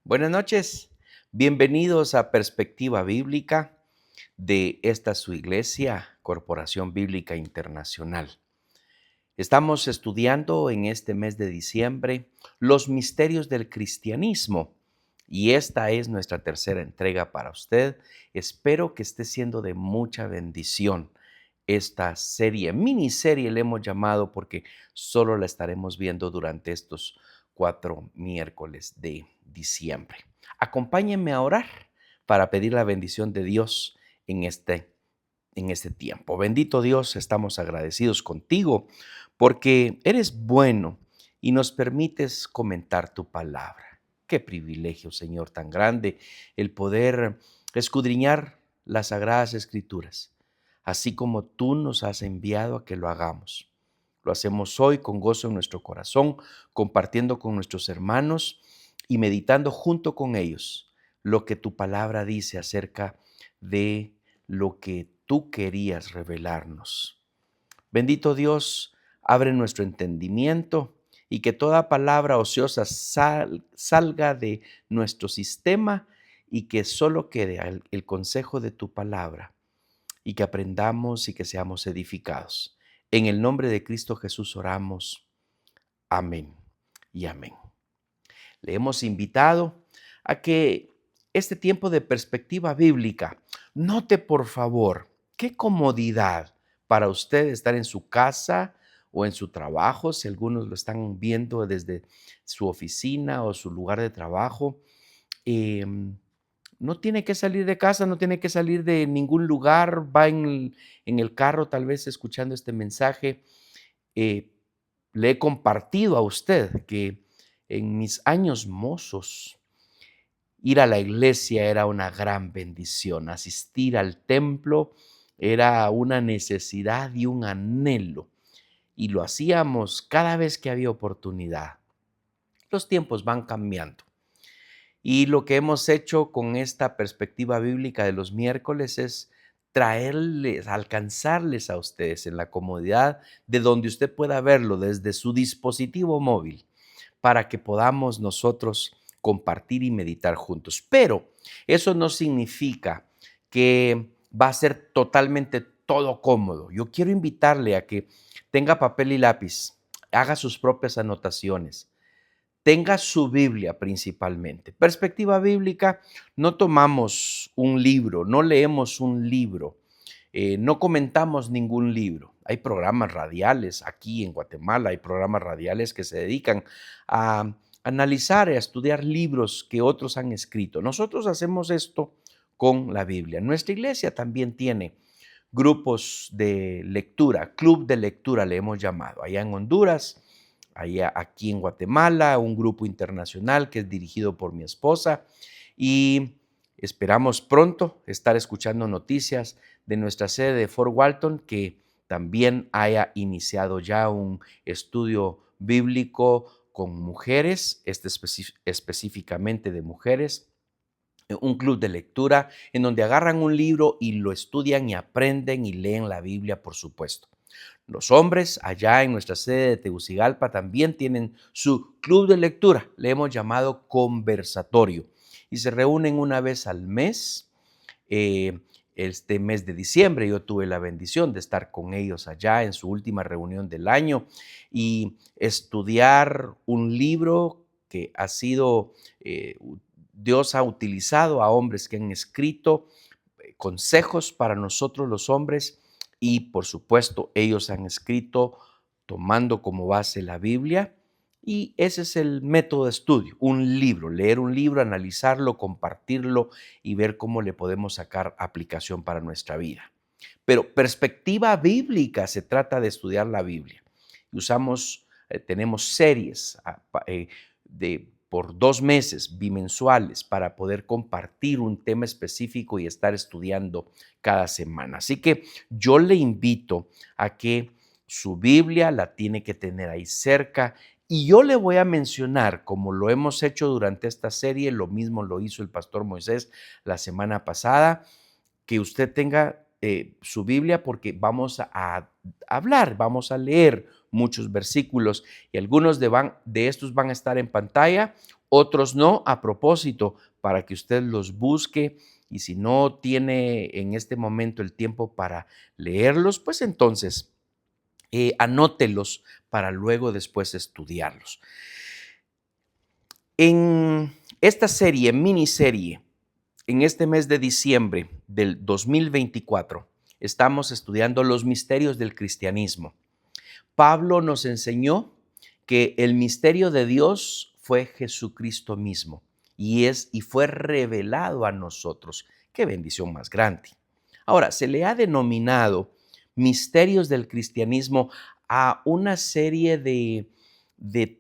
Buenas noches, bienvenidos a Perspectiva Bíblica de esta su iglesia, Corporación Bíblica Internacional. Estamos estudiando en este mes de diciembre los misterios del cristianismo y esta es nuestra tercera entrega para usted. Espero que esté siendo de mucha bendición esta miniserie le hemos llamado porque solo la estaremos viendo durante estos 4 miércoles de diciembre. Acompáñenme a orar para pedir la bendición de Dios en este tiempo. Bendito Dios, estamos agradecidos contigo porque eres bueno y nos permites comentar tu palabra. Qué privilegio, Señor, tan grande el poder escudriñar las sagradas escrituras, así como tú nos has enviado a que lo hagamos. Lo hacemos hoy con gozo en nuestro corazón, compartiendo con nuestros hermanos y meditando junto con ellos lo que tu palabra dice acerca de lo que tú querías revelarnos. Bendito Dios, abre nuestro entendimiento y que toda palabra ociosa salga de nuestro sistema y que solo quede el consejo de tu palabra y que aprendamos y que seamos edificados. En el nombre de Cristo Jesús oramos. Amén y amén. Le hemos invitado a que este tiempo de perspectiva bíblica, note por favor qué comodidad para usted estar en su casa o en su trabajo, si algunos lo están viendo desde su oficina o su lugar de trabajo. No tiene que salir de casa, no tiene que salir de ningún lugar, va en el carro tal vez escuchando este mensaje. eh, Le he compartido a usted que en mis años mozos, ir a la iglesia era una gran bendición, asistir al templo era una necesidad y un anhelo, y lo hacíamos cada vez que había oportunidad. Los tiempos van cambiando. Y lo que hemos hecho con esta perspectiva bíblica de los miércoles es traerles, alcanzarles a ustedes en la comodidad de donde usted pueda verlo desde su dispositivo móvil para que podamos nosotros compartir y meditar juntos. Pero eso no significa que va a ser totalmente todo cómodo. Yo quiero invitarle a que tenga papel y lápiz, haga sus propias anotaciones, tenga su Biblia principalmente. Perspectiva bíblica, no tomamos un libro, no leemos un libro, no comentamos ningún libro. Hay programas radiales aquí en Guatemala, hay programas radiales que se dedican a analizar y a estudiar libros que otros han escrito. Nosotros hacemos esto con la Biblia. Nuestra iglesia también tiene grupos de lectura, club de lectura le hemos llamado, allá en Honduras, allá aquí en Guatemala, un grupo internacional que es dirigido por mi esposa y esperamos pronto estar escuchando noticias de nuestra sede de Fort Walton que también haya iniciado ya un estudio bíblico con mujeres, específicamente de mujeres, un club de lectura en donde agarran un libro y lo estudian y aprenden y leen la Biblia, por supuesto. Los hombres allá en nuestra sede de Tegucigalpa también tienen su club de lectura, le hemos llamado conversatorio, y se reúnen una vez al mes. Eh, este mes de diciembre yo tuve la bendición de estar con ellos allá en su última reunión del año y estudiar un libro que ha sido, Dios ha utilizado a hombres que han escrito consejos para nosotros los hombres y por supuesto ellos han escrito tomando como base la Biblia y ese es el método de estudio, un libro, leer un libro, analizarlo, compartirlo y ver cómo le podemos sacar aplicación para nuestra vida. Pero perspectiva bíblica se trata de estudiar la Biblia. Tenemos series por 2 meses bimensuales para poder compartir un tema específico y estar estudiando cada semana. Así que yo le invito a que su Biblia la tiene que tener ahí cerca y yo le voy a mencionar, como lo hemos hecho durante esta serie, lo mismo lo hizo el pastor Moisés la semana pasada, que usted tenga su Biblia porque vamos a hablar, vamos a leer muchos versículos y algunos de estos van a estar en pantalla, otros no, a propósito, para que usted los busque y si no tiene en este momento el tiempo para leerlos, pues entonces anótelos para luego después estudiarlos. En esta serie, miniserie, en este mes de diciembre del 2024, estamos estudiando los misterios del cristianismo. Pablo nos enseñó que el misterio de Dios fue Jesucristo mismo y fue revelado a nosotros. ¡Qué bendición más grande! Ahora, se le ha denominado misterios del cristianismo a una serie de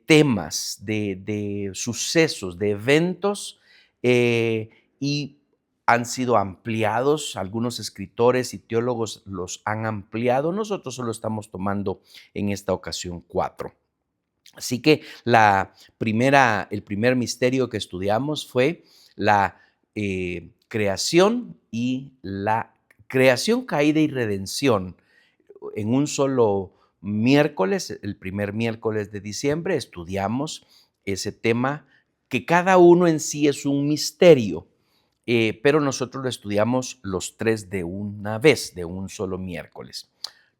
temas, de sucesos, de eventos y han sido ampliados, algunos escritores y teólogos los han ampliado, nosotros solo estamos tomando en esta ocasión 4. Así que el primer misterio que estudiamos fue la creación y la creación, caída y redención. En un solo miércoles, el primer miércoles de diciembre, estudiamos ese tema que cada uno en sí es un misterio. Pero nosotros lo estudiamos los 3 de una vez, de un solo miércoles.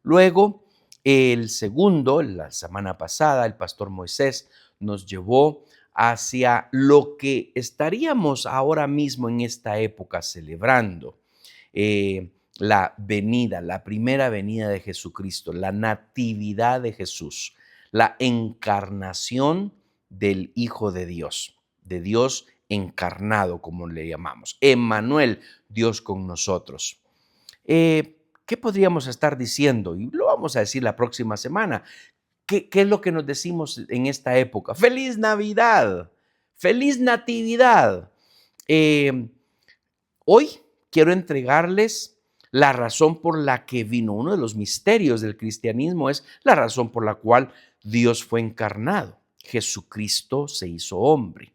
Luego, el segundo, la semana pasada, el pastor Moisés nos llevó hacia lo que estaríamos ahora mismo en esta época celebrando. La venida, la primera venida de Jesucristo, la natividad de Jesús, la encarnación del Hijo de Dios encarnado, como le llamamos. Emmanuel, Dios con nosotros. ¿Qué podríamos estar diciendo? Y lo vamos a decir la próxima semana. ¿Qué es lo que nos decimos en esta época? ¡Feliz Navidad! ¡Feliz Natividad! Hoy quiero entregarles la razón por la que vino. Uno de los misterios del cristianismo es la razón por la cual Dios fue encarnado. Jesucristo se hizo hombre.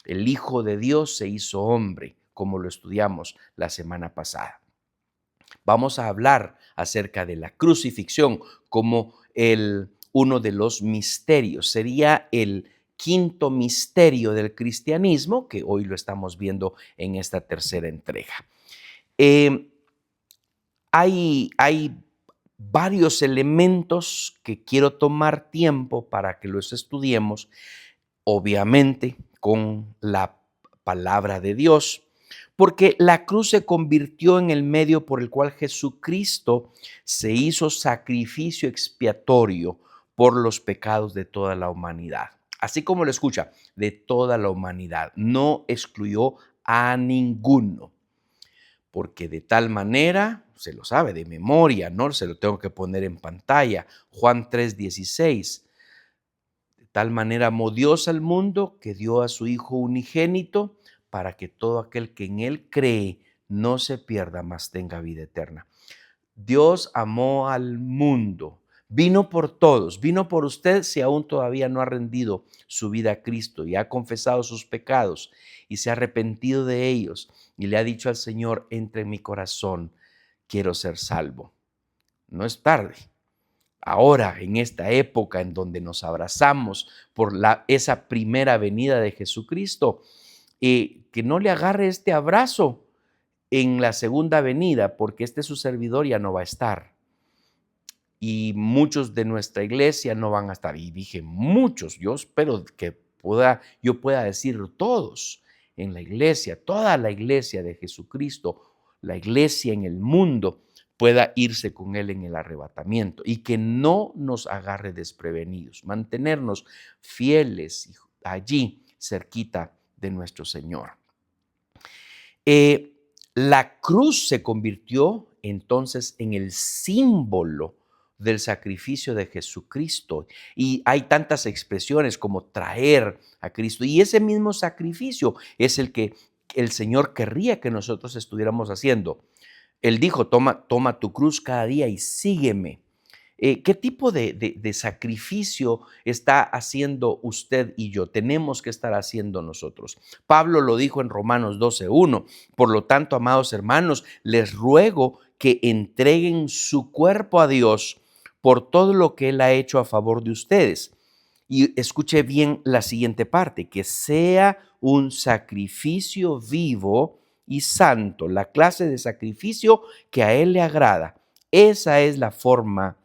El Hijo de Dios se hizo hombre, como lo estudiamos la semana pasada. Vamos a hablar acerca de la crucifixión como uno de los misterios. Sería el quinto misterio del cristianismo, que hoy lo estamos viendo en esta tercera entrega. Hay varios elementos que quiero tomar tiempo para que los estudiemos, obviamente con la palabra de Dios, porque la cruz se convirtió en el medio por el cual Jesucristo se hizo sacrificio expiatorio por los pecados de toda la humanidad. Así como lo escucha, de toda la humanidad. No excluyó a ninguno, porque de tal manera, se lo sabe de memoria, no se lo tengo que poner en pantalla, Juan 3:16. De tal manera amó Dios al mundo que dio a su Hijo unigénito para que todo aquel que en Él cree no se pierda, mas tenga vida eterna. Dios amó al mundo, vino por todos, vino por usted si aún todavía no ha rendido su vida a Cristo y ha confesado sus pecados y se ha arrepentido de ellos y le ha dicho al Señor, entra en mi corazón, quiero ser salvo. No es tarde. Ahora, en esta época en donde nos abrazamos por esa primera venida de Jesucristo, que no le agarre este abrazo en la segunda venida, porque su servidor ya no va a estar. Y muchos de nuestra iglesia no van a estar. Y dije muchos, yo espero que yo pueda decir todos en la iglesia, toda la iglesia de Jesucristo, la iglesia en el mundo, pueda irse con Él en el arrebatamiento y que no nos agarre desprevenidos, mantenernos fieles allí cerquita de nuestro Señor. La cruz se convirtió entonces en el símbolo del sacrificio de Jesucristo y hay tantas expresiones como traer a Cristo y ese mismo sacrificio es el que el Señor querría que nosotros estuviéramos haciendo. Él dijo, toma tu cruz cada día y sígueme. ¿Qué tipo de sacrificio está haciendo usted y yo? Tenemos que estar haciendo nosotros. Pablo lo dijo en Romanos 12:1. Por lo tanto, amados hermanos, les ruego que entreguen su cuerpo a Dios por todo lo que Él ha hecho a favor de ustedes. Y escuche bien la siguiente parte, que sea un sacrificio vivo y santo, la clase de sacrificio que a Él le agrada. Esa es la forma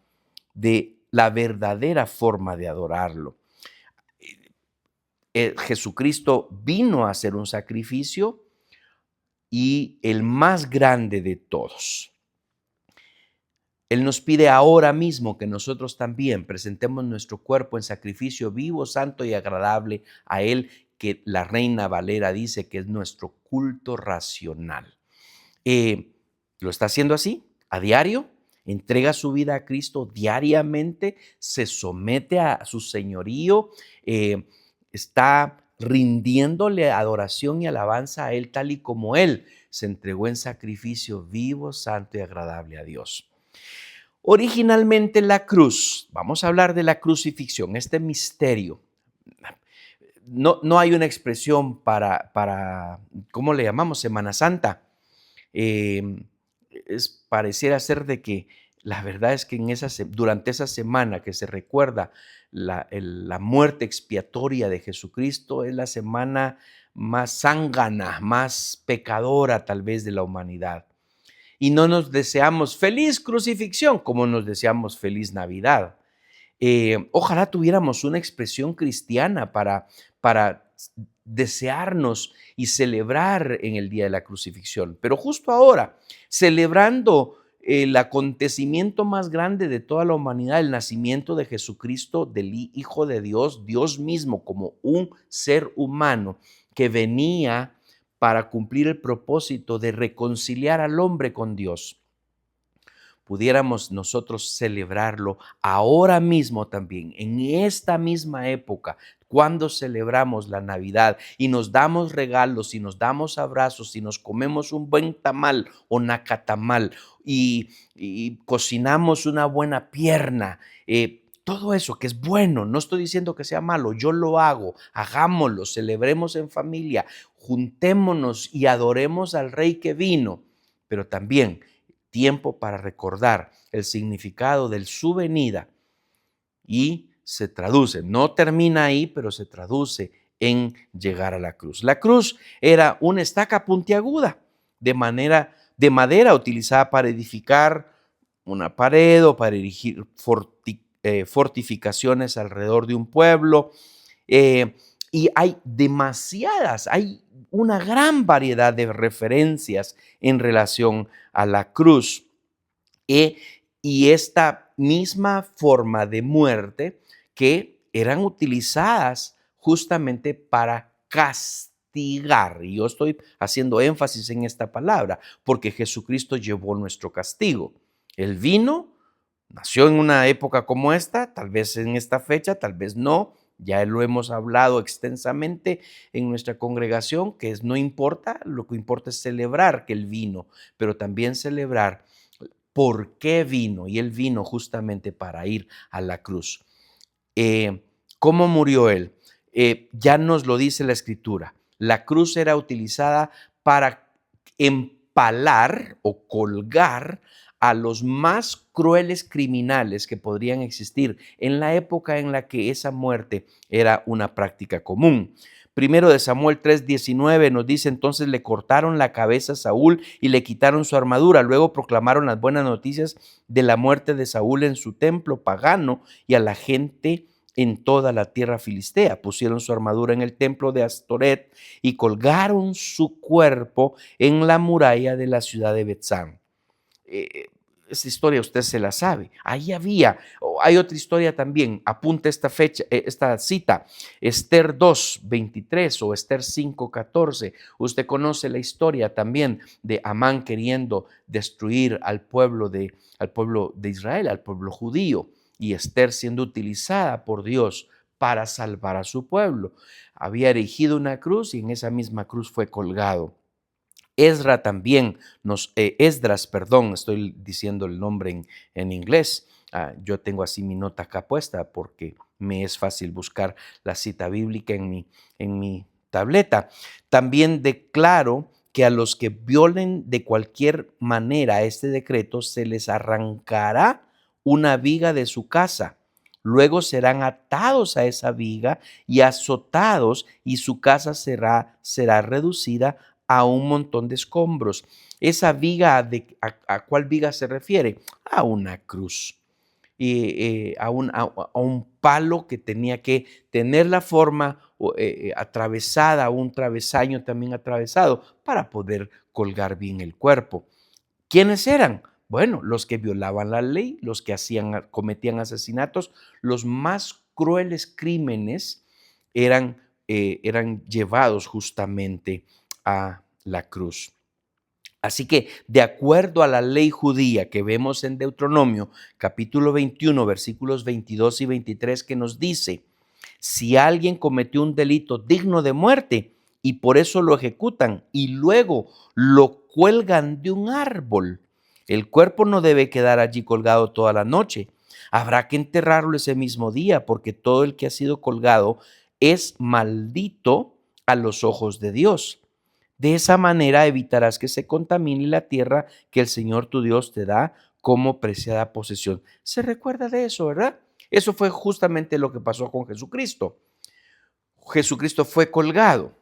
la verdadera forma de adorarlo. Jesucristo vino a hacer un sacrificio y el más grande de todos. Él nos pide ahora mismo que nosotros también presentemos nuestro cuerpo en sacrificio vivo, santo y agradable a Él, que la Reina Valera dice que es nuestro culto racional. ¿Lo está haciendo así? ¿A diario? ¿Entrega su vida a Cristo diariamente? ¿Se somete a su señorío? ¿Está rindiéndole adoración y alabanza a Él tal y como Él se entregó en sacrificio vivo, santo y agradable a Dios? Originalmente la cruz, vamos a hablar de la crucifixión, este misterio. No hay una expresión para, ¿cómo le llamamos? Semana Santa. Pareciera ser de que la verdad es que durante esa semana que se recuerda la muerte expiatoria de Jesucristo, es la semana más zángana, más pecadora tal vez de la humanidad. Y no nos deseamos feliz crucifixión como nos deseamos feliz Navidad. Ojalá tuviéramos una expresión cristiana para desearnos y celebrar en el día de la crucifixión. Pero justo ahora, celebrando el acontecimiento más grande de toda la humanidad, el nacimiento de Jesucristo, del Hijo de Dios, Dios mismo como un ser humano que venía para cumplir el propósito de reconciliar al hombre con Dios, pudiéramos nosotros celebrarlo ahora mismo también, en esta misma época, cuando celebramos la Navidad y nos damos regalos y nos damos abrazos y nos comemos un buen tamal o nacatamal y cocinamos una buena pierna. Todo eso que es bueno, no estoy diciendo que sea malo, yo lo hago, hagámoslo, celebremos en familia, juntémonos y adoremos al Rey que vino, pero también tiempo para recordar el significado de su venida y se traduce, no termina ahí, pero se traduce en llegar a la cruz. La cruz era una estaca puntiaguda de madera utilizada para edificar una pared o para erigir fortificaciones alrededor de un pueblo. Y hay una gran variedad de referencias en relación a la cruz. Y esta misma forma de muerte que eran utilizadas justamente para castigar. Y yo estoy haciendo énfasis en esta palabra porque Jesucristo llevó nuestro castigo. Él vino, nació en una época como esta, tal vez en esta fecha, tal vez no. Ya lo hemos hablado extensamente en nuestra congregación, no importa, lo que importa es celebrar que Él vino, pero también celebrar por qué vino. Y Él vino justamente para ir a la cruz. ¿Cómo murió Él? Ya nos lo dice la Escritura. La cruz era utilizada para empalar o colgar a los más crueles criminales que podrían existir en la época en la que esa muerte era una práctica común. Primero de Samuel 3:19 nos dice: entonces le cortaron la cabeza a Saúl y le quitaron su armadura. Luego proclamaron las buenas noticias de la muerte de Saúl en su templo pagano y a la gente en toda la tierra filistea. Pusieron su armadura en el templo de Astoret y colgaron su cuerpo en la muralla de la ciudad de Betzán. Esta historia usted se la sabe. Ahí hay otra historia también. Apunta esta fecha, esta cita, Esther 2:23 o Esther 5:14. Usted conoce la historia también de Amán queriendo destruir al pueblo de Israel, al pueblo judío, y Esther siendo utilizada por Dios para salvar a su pueblo. Había erigido una cruz y en esa misma cruz fue colgado Esdras, perdón, estoy diciendo el nombre en inglés. Yo tengo así mi nota acá puesta porque me es fácil buscar la cita bíblica en mi tableta. También declaro que a los que violen de cualquier manera este decreto se les arrancará una viga de su casa. Luego serán atados a esa viga y azotados, y su casa será reducida a un montón de escombros. Esa viga, ¿a cuál viga se refiere? A una cruz. A un palo que tenía que tener la forma atravesada, un travesaño también atravesado para poder colgar bien el cuerpo. ¿Quiénes eran? Bueno, los que violaban la ley, los que cometían asesinatos, los más crueles crímenes eran llevados justamente a la cruz. Así que, de acuerdo a la ley judía que vemos en Deuteronomio, capítulo 21, versículos 22 y 23, que nos dice, si alguien cometió un delito digno de muerte y por eso lo ejecutan y luego lo cuelgan de un árbol, el cuerpo no debe quedar allí colgado toda la noche. Habrá que enterrarlo ese mismo día, porque todo el que ha sido colgado es maldito a los ojos de Dios. De esa manera evitarás que se contamine la tierra que el Señor tu Dios te da como preciada posesión. ¿Se recuerda de eso, verdad? Eso fue justamente lo que pasó con Jesucristo. Jesucristo fue colgado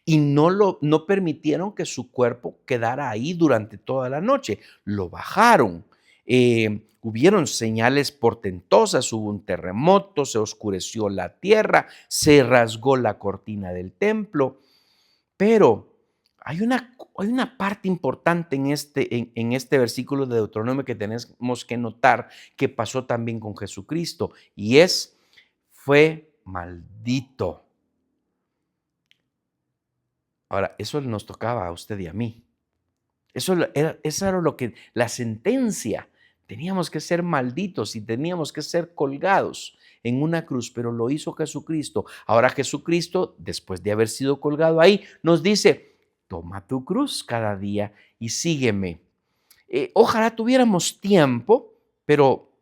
y no permitieron que su cuerpo quedara ahí durante toda la noche. Lo bajaron. Hubieron señales portentosas, hubo un terremoto, se oscureció la tierra, se rasgó la cortina del templo, pero hay una parte importante en este versículo de Deuteronomio que tenemos que notar que pasó también con Jesucristo, y fue maldito. Ahora, eso nos tocaba a usted y a mí. Eso era lo que, la sentencia. Teníamos que ser malditos y teníamos que ser colgados en una cruz, pero lo hizo Jesucristo. Ahora Jesucristo, después de haber sido colgado ahí, nos dice, toma tu cruz cada día y sígueme. Ojalá tuviéramos tiempo, pero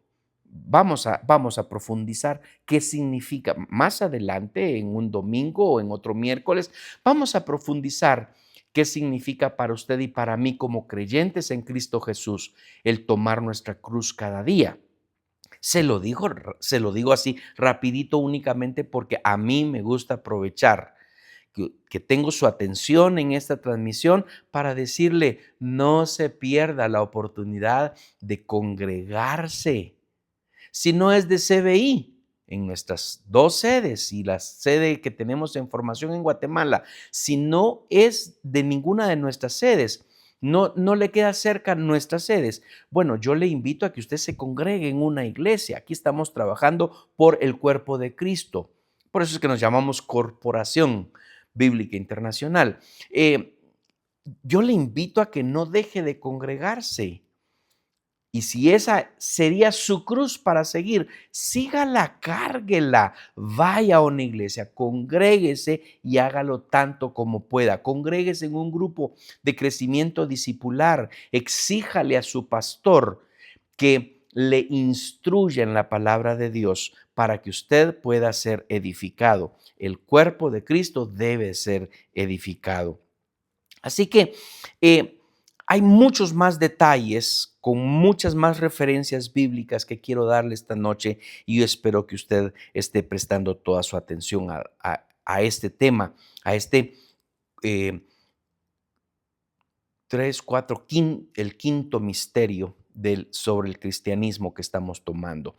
vamos a profundizar qué significa. Más adelante, en un domingo o en otro miércoles, vamos a profundizar qué significa para usted y para mí como creyentes en Cristo Jesús el tomar nuestra cruz cada día. Se lo digo así rapidito únicamente porque a mí me gusta aprovechar que tengo su atención en esta transmisión para decirle, no se pierda la oportunidad de congregarse. Si no es de CBI, en nuestras dos sedes y la sede que tenemos en formación en Guatemala, si no es de ninguna de nuestras sedes, no le queda cerca nuestras sedes, bueno, yo le invito a que usted se congregue en una iglesia. Aquí estamos trabajando por el cuerpo de Cristo. Por eso es que nos llamamos Corporación Bíblica Internacional. Yo le invito a que no deje de congregarse. Y si esa sería su cruz para seguir, sígala, cárguela, vaya a una iglesia, congréguese y hágalo tanto como pueda. Congréguese en un grupo de crecimiento discipular, exíjale a su pastor que le instruya en la palabra de Dios para que usted pueda ser edificado. El cuerpo de Cristo debe ser edificado. Así que hay muchos más detalles con muchas más referencias bíblicas que quiero darle esta noche, y yo espero que usted esté prestando toda su atención a este tema, a este eh, el quinto misterio sobre el cristianismo que estamos tomando.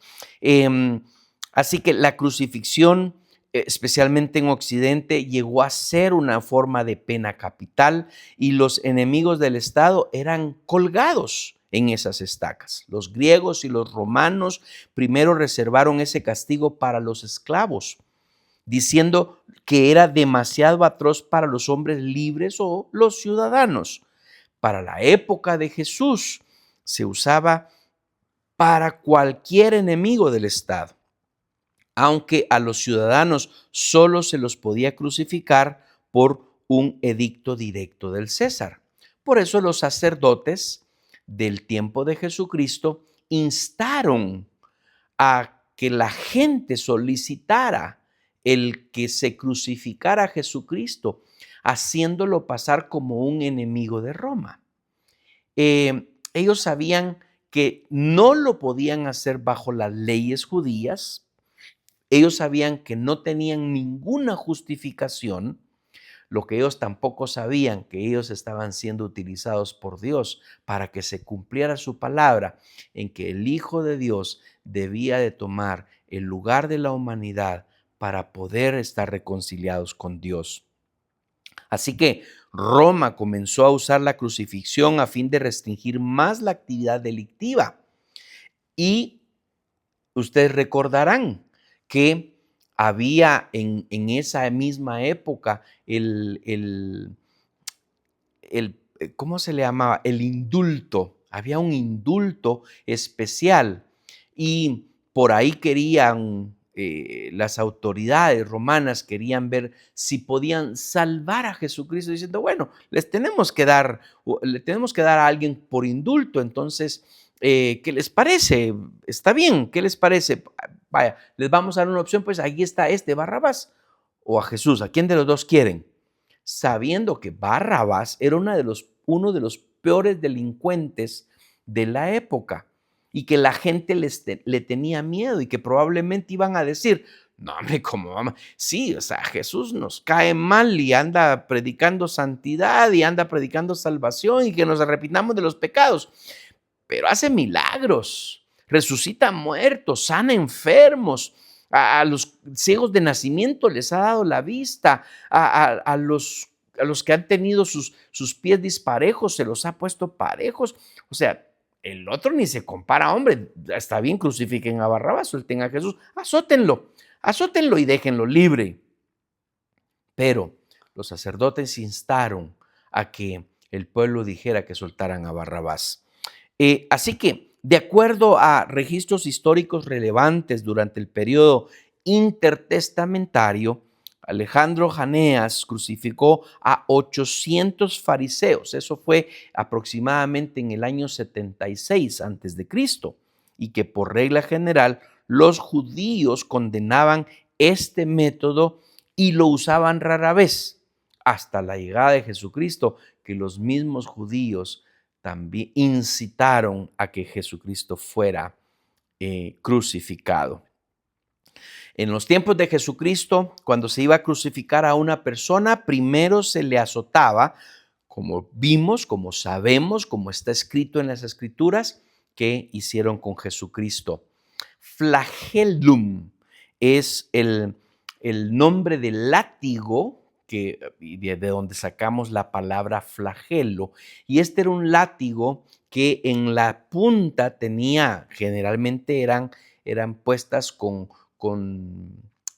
Así que la crucifixión, especialmente en Occidente, llegó a ser una forma de pena capital, y los enemigos del Estado eran colgados en esas estacas. Los griegos y los romanos primero reservaron ese castigo para los esclavos, diciendo que era demasiado atroz para los hombres libres o los ciudadanos. Para la época de Jesús se usaba para cualquier enemigo del Estado, aunque a los ciudadanos solo se los podía crucificar por un edicto directo del César. Por eso los sacerdotes del tiempo de Jesucristo instaron a que la gente solicitara el que se crucificara a Jesucristo, haciéndolo pasar como un enemigo de Roma. Ellos sabían que no lo podían hacer bajo las leyes judías, ellos sabían que no tenían ninguna justificación. Lo que ellos tampoco sabían, que ellos estaban siendo utilizados por Dios para que se cumpliera su palabra en que el Hijo de Dios debía de tomar el lugar de la humanidad para poder estar reconciliados con Dios. Así que Roma comenzó a usar la crucifixión a fin de restringir más la actividad delictiva. Y ustedes recordarán que había en esa misma época ¿cómo se le llamaba? El indulto. Había un indulto especial y por ahí querían, las autoridades romanas querían ver si podían salvar a Jesucristo diciendo, bueno, le tenemos que dar a alguien por indulto, entonces, ¿qué les parece? Está bien, ¿qué les parece? Vaya, les vamos a dar una opción, pues ahí está Barrabás o a Jesús, ¿a quién de los dos quieren? Sabiendo que Barrabás era uno de los peores delincuentes de la época y que la gente le tenía miedo y que probablemente iban a decir, no, hombre, ¿cómo vamos? Sí, o sea, Jesús nos cae mal y anda predicando santidad y anda predicando salvación y que nos arrepintamos de los pecados, pero hace milagros, resucita muertos, sana enfermos, a los ciegos de nacimiento les ha dado la vista, a los que han tenido sus pies disparejos, se los ha puesto parejos. O sea, el otro ni se compara, hombre, está bien, crucifiquen a Barrabás, suelten a Jesús, azótenlo y déjenlo libre. Pero los sacerdotes instaron a que el pueblo dijera que soltaran a Barrabás. Así que, de acuerdo a registros históricos relevantes durante el periodo intertestamentario, Alejandro Janeas crucificó a 800 fariseos. Eso fue aproximadamente en el año 76 a.C. y que por regla general los judíos condenaban este método y lo usaban rara vez, hasta la llegada de Jesucristo, que los mismos judíos también incitaron a que Jesucristo fuera crucificado. En los tiempos de Jesucristo, cuando se iba a crucificar a una persona, primero se le azotaba, como vimos, como sabemos, como está escrito en las Escrituras, que hicieron con Jesucristo. Flagellum es el nombre del látigo de donde sacamos la palabra flagelo. Y este era un látigo que en la punta tenía, generalmente eran puestas con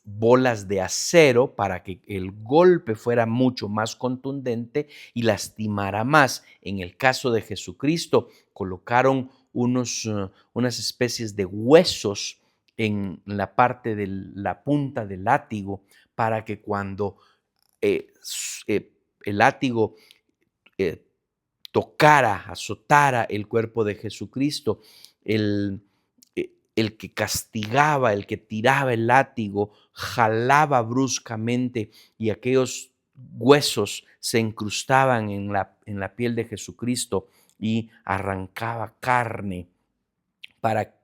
bolas de acero para que el golpe fuera mucho más contundente y lastimara más. En el caso de Jesucristo, colocaron unas especies de huesos en la parte de la punta del látigo para que cuando el látigo tocara, azotara el cuerpo de Jesucristo, el que castigaba, el que tiraba el látigo, jalaba bruscamente y aquellos huesos se incrustaban en la piel de Jesucristo y arrancaba carne para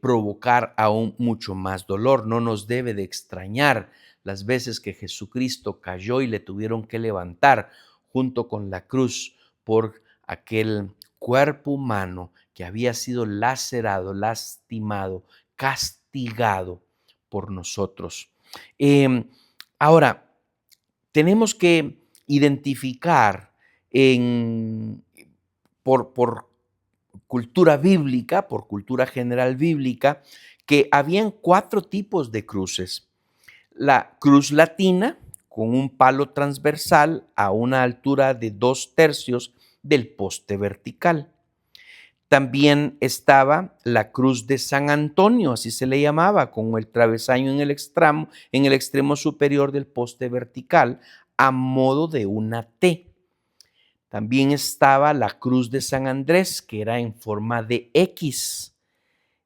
provocar aún mucho más dolor. No nos debe de extrañar las veces que Jesucristo cayó y le tuvieron que levantar junto con la cruz por aquel cuerpo humano que había sido lacerado, lastimado, castigado por nosotros. Ahora, tenemos que identificar por cultura bíblica, por cultura general bíblica, que habían 4 tipos de cruces. La cruz latina, con un palo transversal a una altura de 2/3 del poste vertical. También estaba la cruz de San Antonio, así se le llamaba, con el travesaño en el extremo superior del poste vertical, a modo de una T. También estaba la cruz de San Andrés, que era en forma de X,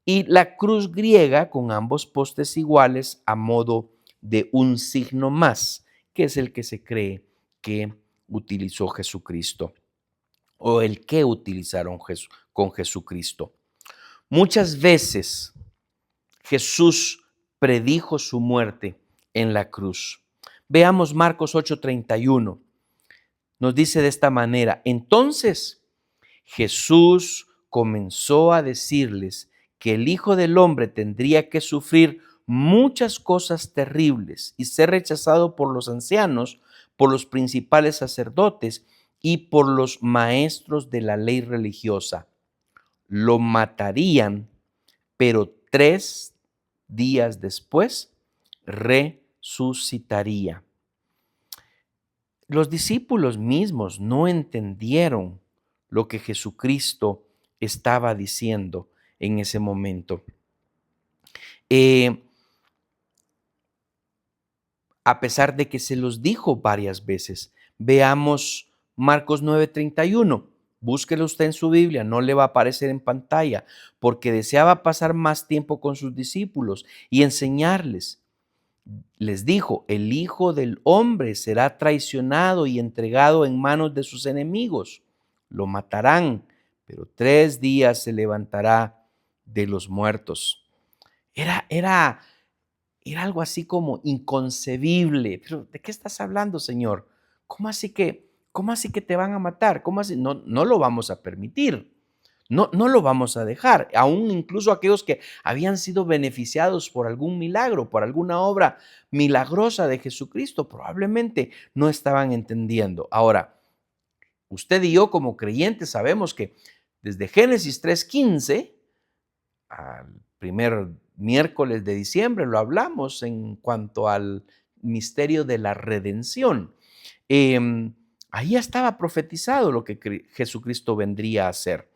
y la cruz griega con ambos postes iguales a modo de un signo más, que es el que se cree que utilizó Jesucristo o el que utilizaron con Jesucristo. Muchas veces Jesús predijo su muerte en la cruz. Veamos Marcos 8:31. Nos dice de esta manera: entonces Jesús comenzó a decirles que el Hijo del Hombre tendría que sufrir muchas cosas terribles y ser rechazado por los ancianos, por los principales sacerdotes y por los maestros de la ley religiosa. Lo matarían, pero 3 días después resucitaría. Los discípulos mismos no entendieron lo que Jesucristo estaba diciendo en ese momento. A pesar de que se los dijo varias veces. Veamos Marcos 9:31. Búsquelo usted en su Biblia, no le va a aparecer en pantalla, porque deseaba pasar más tiempo con sus discípulos y enseñarles. Les dijo: el Hijo del Hombre será traicionado y entregado en manos de sus enemigos. Lo matarán, pero 3 días se levantará de los muertos. Era algo así como inconcebible. Pero, ¿de qué estás hablando, Señor? ¿Cómo así que te van a matar? ¿Cómo así? No, no lo vamos a permitir. No, no lo vamos a dejar. Aún incluso aquellos que habían sido beneficiados por algún milagro, por alguna obra milagrosa de Jesucristo, probablemente no estaban entendiendo. Ahora, usted y yo como creyentes sabemos que desde Génesis 3:15 al primer miércoles de diciembre lo hablamos en cuanto al misterio de la redención. Ahí estaba profetizado lo que Jesucristo vendría a hacer.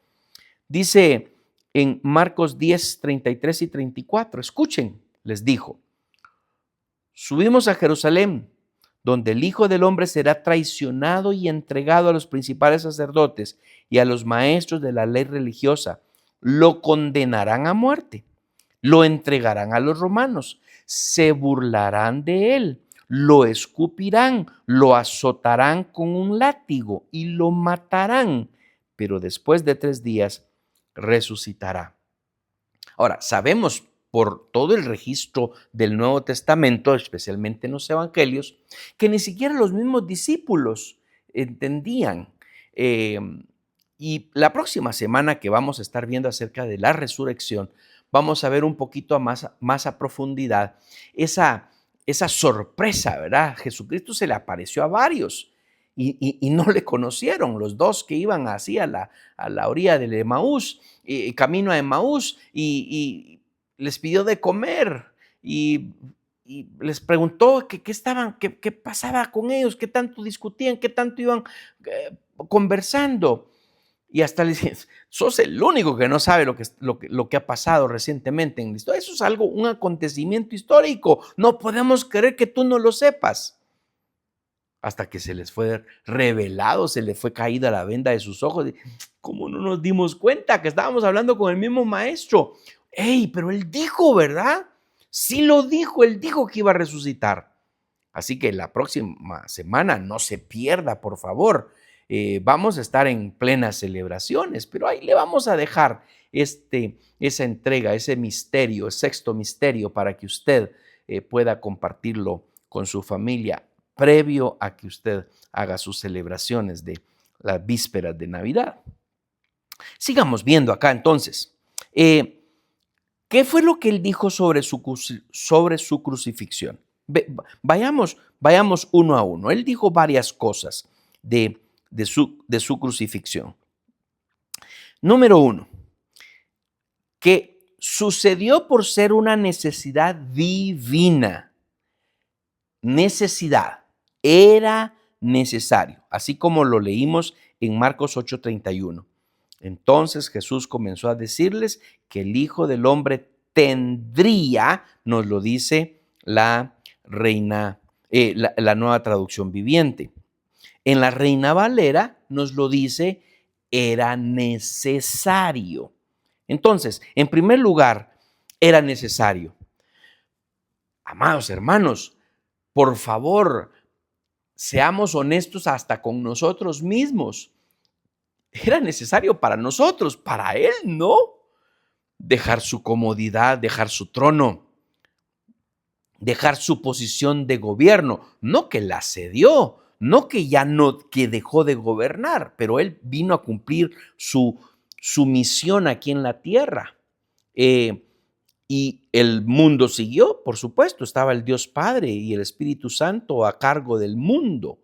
Dice en Marcos 10:33 y 34, escuchen, les dijo: subimos a Jerusalén, donde el Hijo del Hombre será traicionado y entregado a los principales sacerdotes y a los maestros de la ley religiosa. Lo condenarán a muerte, lo entregarán a los romanos, se burlarán de él, lo escupirán, lo azotarán con un látigo y lo matarán, pero después de 3 días resucitará. Ahora, sabemos por todo el registro del Nuevo Testamento, especialmente en los Evangelios, que ni siquiera los mismos discípulos entendían. Y la próxima semana que vamos a estar viendo acerca de la resurrección, vamos a ver un poquito más a profundidad esa sorpresa, ¿verdad? Jesucristo se le apareció a varios y no le conocieron, los dos que iban así a la orilla del Emaús, camino a Emaús, y les pidió de comer y les preguntó qué pasaba con ellos, qué tanto discutían, qué tanto iban conversando. Y hasta le dicen: sos el único que no sabe lo que ha pasado recientemente en la historia. Eso es un acontecimiento histórico. No podemos creer que tú no lo sepas. Hasta que se les fue revelado, se les fue caída la venda de sus ojos. ¿Cómo no nos dimos cuenta que estábamos hablando con el mismo maestro? ¡Ey! Pero él dijo, ¿verdad? Sí lo dijo, él dijo que iba a resucitar. Así que la próxima semana no se pierda, por favor. Vamos a estar en plenas celebraciones, pero ahí le vamos a dejar esa entrega, ese misterio, el sexto misterio, para que usted pueda compartirlo con su familia previo a que usted haga sus celebraciones de las vísperas de Navidad. Sigamos viendo acá entonces. ¿Qué fue lo que él dijo sobre su crucifixión? Vayamos uno a uno. Él dijo varias cosas de su crucifixión. Número 1, que sucedió por ser una necesidad divina. Necesidad. Era necesario, así como lo leímos en Marcos 8:31. Entonces Jesús comenzó a decirles que el Hijo del Hombre tendría, nos lo dice la Reina, la Nueva Traducción Viviente. En la Reina Valera nos lo dice, era necesario. Entonces, en primer lugar, era necesario. Amados hermanos, por favor, seamos honestos hasta con nosotros mismos. Era necesario para nosotros, para él no. Dejar su comodidad, dejar su trono, dejar su posición de gobierno, no que la cedió, no que ya no, que dejó de gobernar, pero él vino a cumplir su misión aquí en la tierra. Y el mundo siguió, por supuesto, estaba el Dios Padre y el Espíritu Santo a cargo del mundo.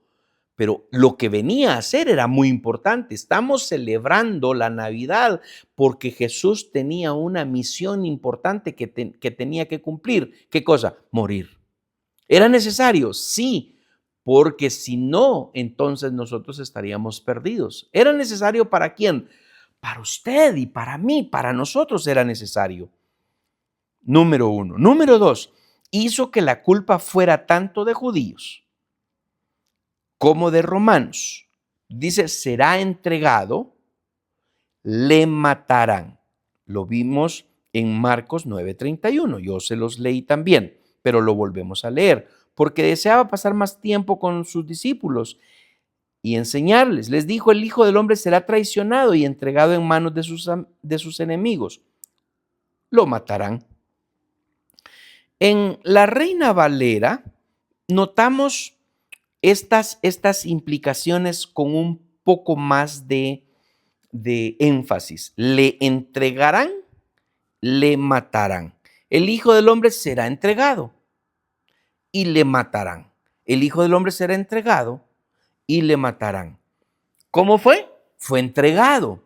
Pero lo que venía a hacer era muy importante. Estamos celebrando la Navidad porque Jesús tenía una misión importante que tenía que cumplir. ¿Qué cosa? Morir. ¿Era necesario? Sí, porque si no, entonces nosotros estaríamos perdidos. ¿Era necesario para quién? Para usted y para mí, para nosotros era necesario. Número uno. Número dos, hizo que la culpa fuera tanto de judíos como de romanos. Dice, será entregado, le matarán. Lo vimos en Marcos 9:31. Yo se los leí también, pero lo volvemos a leer, porque deseaba pasar más tiempo con sus discípulos y enseñarles. Les dijo, el Hijo del Hombre será traicionado y entregado en manos de sus enemigos. Lo matarán. En la Reina Valera notamos estas implicaciones con un poco más de énfasis. Le entregarán, le matarán. El Hijo del Hombre será entregado y le matarán. El Hijo del Hombre será entregado y le matarán. ¿Cómo fue? Fue entregado.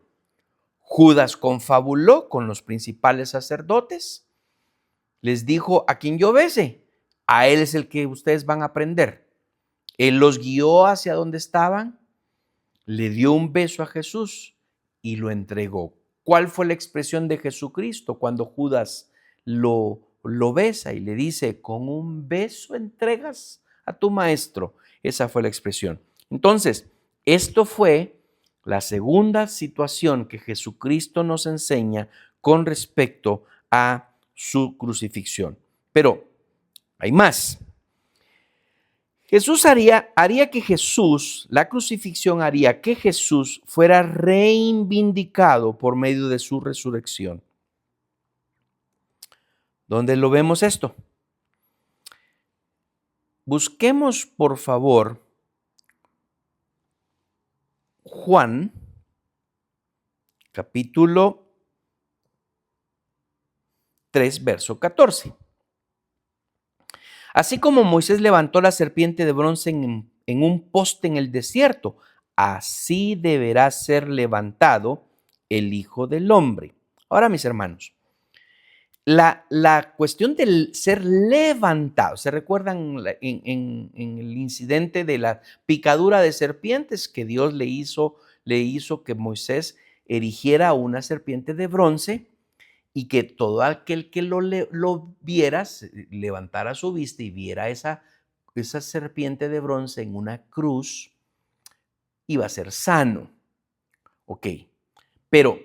Judas confabuló con los principales sacerdotes. Les dijo, a quien yo bese, a él es el que ustedes van a prender. Él los guió hacia donde estaban, le dio un beso a Jesús y lo entregó. ¿Cuál fue la expresión de Jesucristo cuando Judas lo besa y le dice, con un beso entregas a tu maestro? Esa fue la expresión. Entonces, esto fue la segunda situación que Jesucristo nos enseña con respecto a su crucifixión. Pero hay más. La crucifixión haría que Jesús fuera reivindicado por medio de su resurrección. ¿Dónde lo vemos esto? Busquemos, por favor, Juan, capítulo 3, verso 14. Así como Moisés levantó la serpiente de bronce en un poste en el desierto, así deberá ser levantado el Hijo del Hombre. Ahora, mis hermanos, la cuestión del ser levantado, ¿se recuerdan en el incidente de la picadura de serpientes que Dios le hizo que Moisés erigiera una serpiente de bronce? Y que todo aquel que lo viera, levantara su vista y viera esa serpiente de bronce en una cruz, iba a ser sano. Ok, pero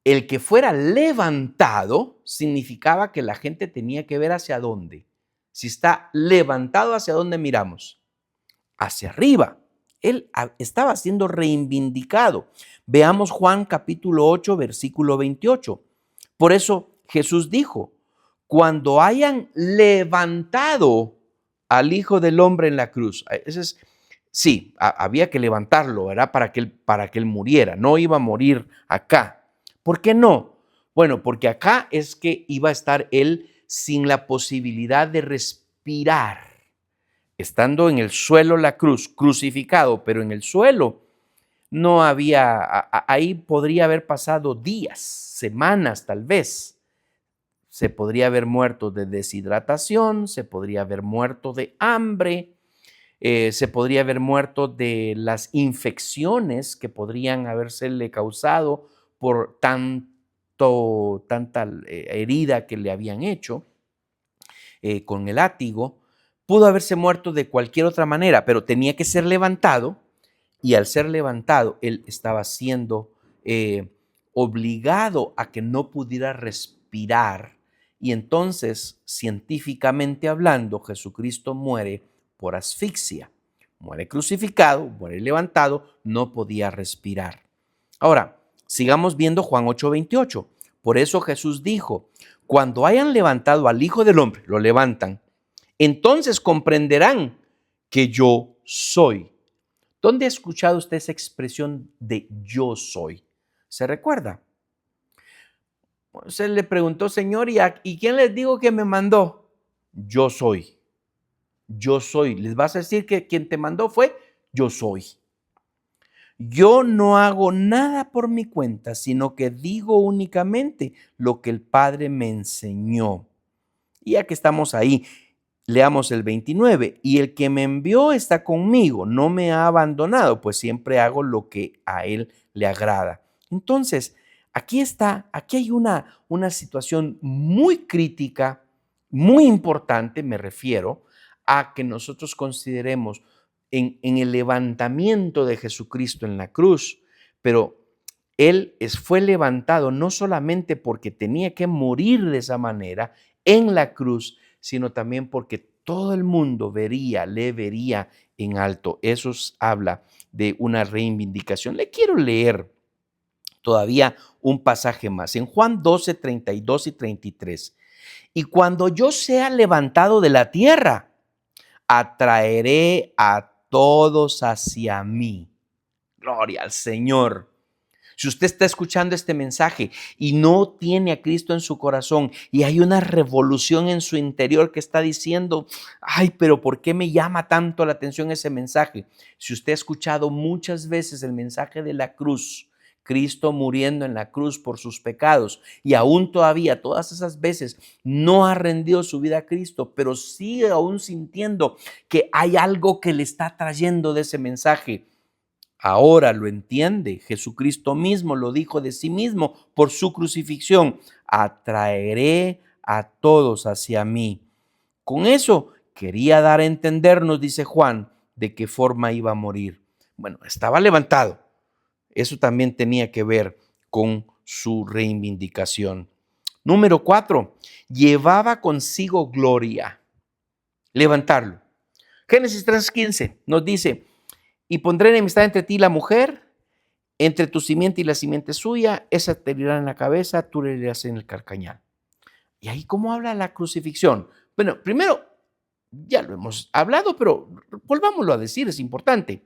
el que fuera levantado significaba que la gente tenía que ver hacia dónde. Si está levantado, ¿hacia dónde miramos? Hacia arriba. Él estaba siendo reivindicado. Veamos Juan capítulo 8, versículo 28. Por eso Jesús dijo, cuando hayan levantado al Hijo del Hombre en la cruz, sí, había que levantarlo, ¿verdad? Para que él muriera, no iba a morir acá. ¿Por qué no? Bueno, porque acá es que iba a estar él sin la posibilidad de respirar, estando en el suelo la cruz, crucificado, pero en el suelo no había, ahí podría haber pasado días, semanas tal vez. Se podría haber muerto de deshidratación, se podría haber muerto de hambre, se podría haber muerto de las infecciones que podrían habérsele causado por tanta herida que le habían hecho con el látigo. Pudo haberse muerto de cualquier otra manera, pero tenía que ser levantado y al ser levantado, él estaba siendo obligado a que no pudiera respirar. Y entonces, científicamente hablando, Jesucristo muere por asfixia. Muere crucificado, muere levantado, no podía respirar. Ahora, sigamos viendo Juan 8:28. Por eso Jesús dijo, cuando hayan levantado al Hijo del Hombre, lo levantan, entonces comprenderán que yo soy. ¿Dónde ha escuchado usted esa expresión de yo soy? ¿Se recuerda? Se le preguntó, Señor, ¿y quién les digo que me mandó? Yo soy. Yo soy. ¿Les vas a decir que quien te mandó fue? Yo soy. Yo no hago nada por mi cuenta, sino que digo únicamente lo que el Padre me enseñó. Y ya que estamos ahí, leamos el 29. Y el que me envió está conmigo, no me ha abandonado, pues siempre hago lo que a él le agrada. Entonces, aquí hay una situación muy crítica, muy importante, me refiero a que nosotros consideremos en el levantamiento de Jesucristo en la cruz, pero él fue levantado no solamente porque tenía que morir de esa manera en la cruz, sino también porque todo el mundo le vería en alto. Eso habla de una reivindicación. Le quiero leer todavía un pasaje más en Juan 12, 32 y 33. Y cuando yo sea levantado de la tierra, atraeré a todos hacia mí. Gloria al Señor. Si usted está escuchando este mensaje y no tiene a Cristo en su corazón y hay una revolución en su interior que está diciendo, ay, pero ¿por qué me llama tanto la atención ese mensaje? Si usted ha escuchado muchas veces el mensaje de la cruz, Cristo muriendo en la cruz por sus pecados y aún todavía todas esas veces no ha rendido su vida a Cristo, pero sigue aún sintiendo que hay algo que le está trayendo de ese mensaje. Ahora lo entiende. Jesucristo mismo lo dijo de sí mismo por su crucifixión. Atraeré a todos hacia mí. Con eso quería dar a entender, nos dice Juan, de qué forma iba a morir. Bueno, estaba levantado. Eso también tenía que ver con su reivindicación. Número 4, llevaba consigo gloria. Levantarlo. Génesis 3:15 nos dice, y pondré enemistad entre ti y la mujer, entre tu simiente y la simiente suya, esa te herirá en la cabeza, tú le herirás en el carcañal. Y ahí, ¿cómo habla la crucifixión? Bueno, primero, ya lo hemos hablado, pero volvámoslo a decir, es importante.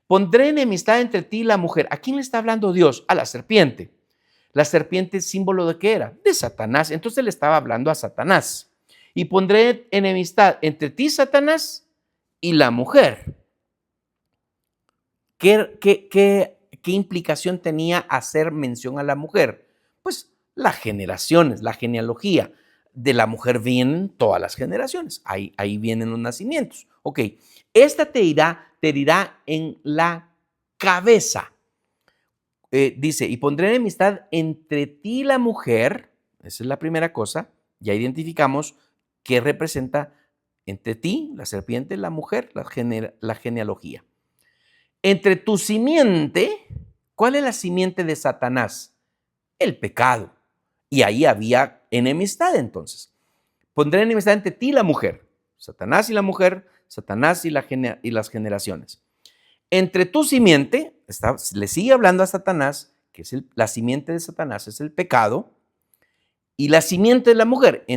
Pondré enemistad entre ti y la mujer. ¿A quién le está hablando Dios? A la serpiente. La serpiente, ¿símbolo de qué era? De Satanás. Entonces le estaba hablando a Satanás. Y pondré enemistad entre ti, Satanás, y la mujer. ¿Qué implicación tenía hacer mención a la mujer? Pues las generaciones, la genealogía. De la mujer vienen todas las generaciones. Ahí vienen los nacimientos. Ok, esta te herirá en la cabeza. Dice, y pondré enemistad entre ti y la mujer. Esa es la primera cosa. Ya identificamos qué representa entre ti, la serpiente, la mujer, la genealogía. Entre tu simiente, ¿cuál es la simiente de Satanás? El pecado. Y ahí había enemistad entonces. Pondré enemistad entre ti y la mujer. Satanás y la mujer, Satanás y las generaciones. Entre tu simiente, le sigue hablando a Satanás, que es la simiente de Satanás, es el pecado, y la simiente de la mujer.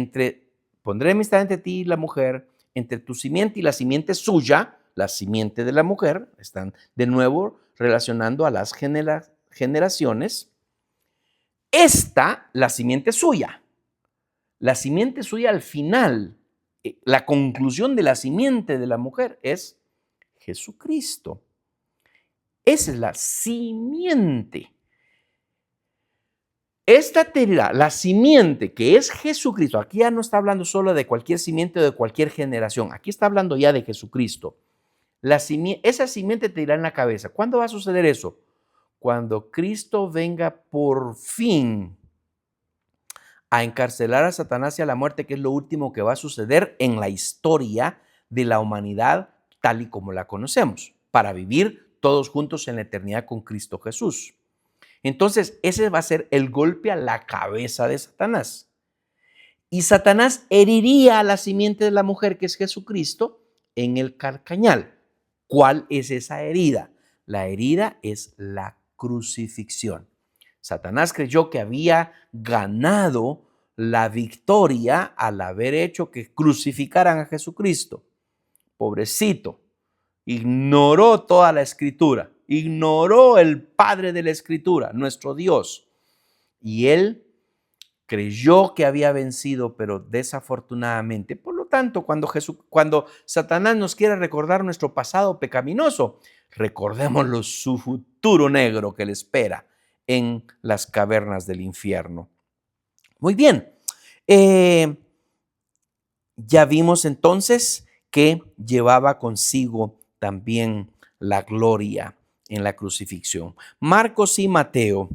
Pondré enemistad entre ti y la mujer, entre tu simiente y la simiente suya, la simiente de la mujer, están de nuevo relacionando a las generaciones. La simiente suya. La simiente suya al final, la conclusión de la simiente de la mujer es Jesucristo. Esa es la simiente. Esta teoría, la simiente que es Jesucristo, aquí ya no está hablando solo de cualquier simiente o de cualquier generación, aquí está hablando ya de Jesucristo. Esa simiente te irá en la cabeza. ¿Cuándo va a suceder eso? Cuando Cristo venga por fin a encarcelar a Satanás y a la muerte, que es lo último que va a suceder en la historia de la humanidad tal y como la conocemos, para vivir todos juntos en la eternidad con Cristo Jesús. Entonces, ese va a ser el golpe a la cabeza de Satanás. Y Satanás heriría a la simiente de la mujer, que es Jesucristo, en el carcañal. ¿Cuál es esa herida? La herida es la crucifixión. Satanás creyó que había ganado la victoria al haber hecho que crucificaran a Jesucristo. Pobrecito, ignoró toda la escritura, ignoró el Padre de la escritura, nuestro Dios. Y él creyó que había vencido, pero desafortunadamente. Por lo tanto, cuando Satanás nos quiere recordar nuestro pasado pecaminoso, recordémoslo su futuro negro que le espera en las cavernas del infierno. Muy bien. Ya vimos entonces que llevaba consigo también la gloria en la crucifixión. Marcos y Mateo